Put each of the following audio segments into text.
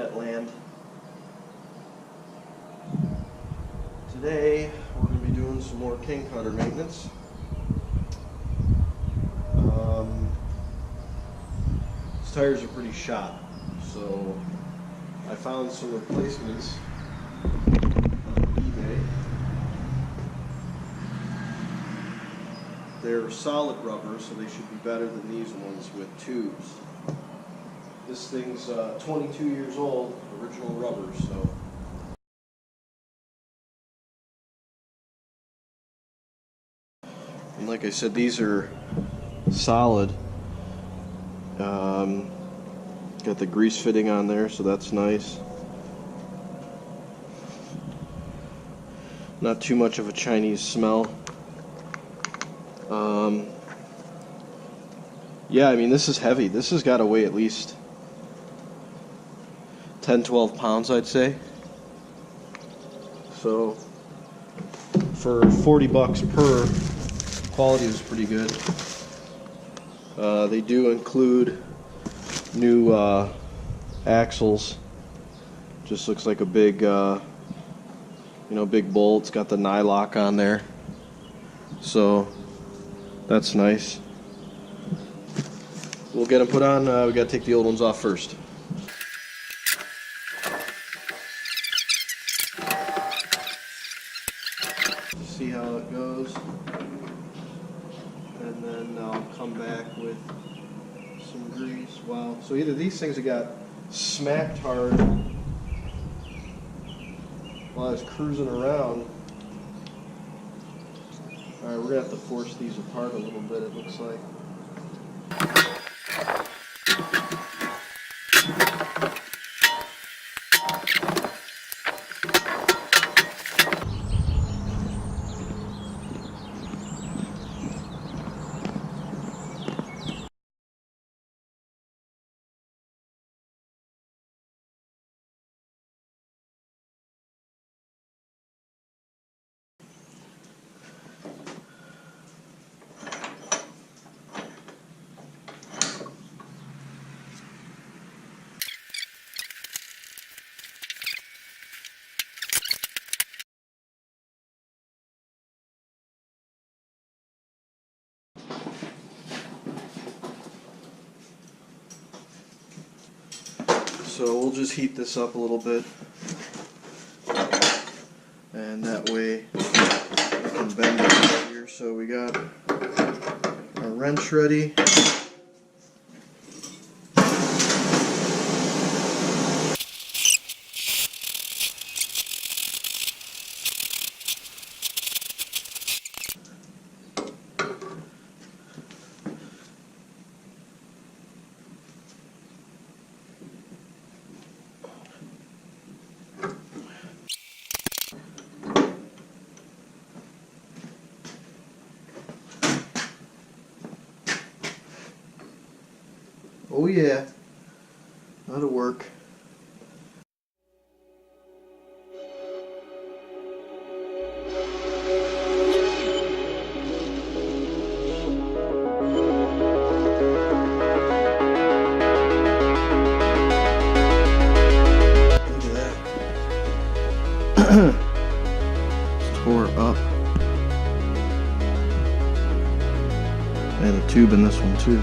internet land. Today we're going to be doing some more King Kutter maintenance. These tires are pretty shot, so I found some replacements on eBay. They're solid rubber, so they should be better than these ones with tubes. This thing's 22 years old, original rubber, so. And like I said, these are solid. Got the grease fitting on there, so that's nice. Not too much of a Chinese smell. Yeah, I mean, this is heavy. This has got to weigh at least 10-12 pounds, I'd say. So for 40 bucks per, quality was pretty good. They do include new axles. Just looks like a big big bolt. It's got the nylock on there, so that's nice. We'll get them put on. We got to take the old ones off first. See how it goes, and then I'll come back with some grease. Wow. So either these things have got smacked hard while I was cruising around. Alright, we're going to have to force these apart a little bit, it looks like. So we'll just heat this up a little bit, and that way I can bend it here. So we got our wrench ready. Oh yeah, that'll work. Look at that. It's tore up. And a tube in this one too.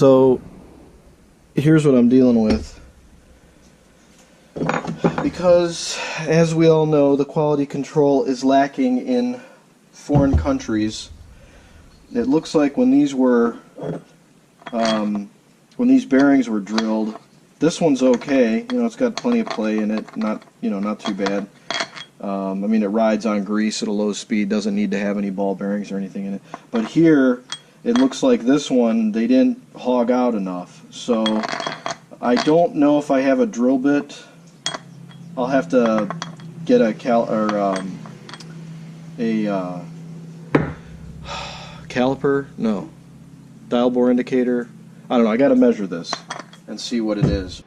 So here's what I'm dealing with. Because, as we all know, the quality control is lacking in foreign countries. It looks like when these bearings were drilled, this one's okay. You know, it's got plenty of play in it. Not too bad. I mean, it rides on grease at a low speed. Doesn't need to have any ball bearings or anything in it. But here, it looks like this one, they didn't hog out enough. So I don't know if I have a drill bit. I'll have to get a caliper? No. Dial bore indicator? I don't know. I got to measure this and see what it is.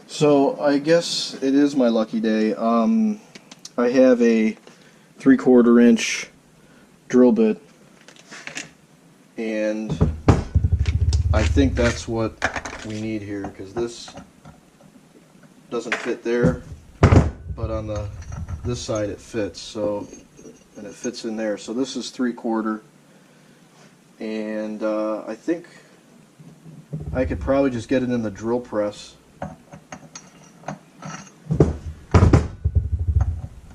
So I guess it is my lucky day. I have a 3/4 inch drill bit, and I think that's what we need here, because this doesn't fit there, but on this side it fits. So, and it fits in there. So this is 3/4, and I think I could probably just get it in the drill press.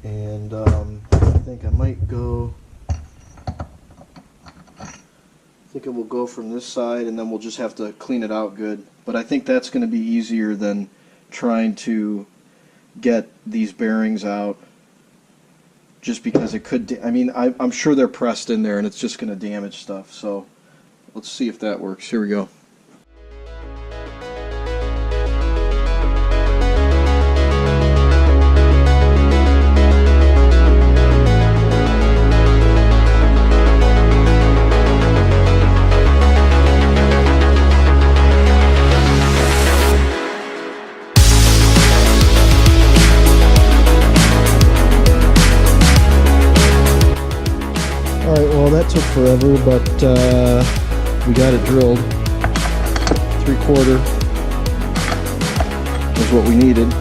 And I think I might go. I think it will go from this side, and then we'll just have to clean it out good. But I think that's going to be easier than trying to get these bearings out, just because it could. I mean, I'm sure they're pressed in there, and it's just going to damage stuff. So let's see if that works. Here we go. Alright, well that took forever, but we got it drilled. 3/4 is what we needed.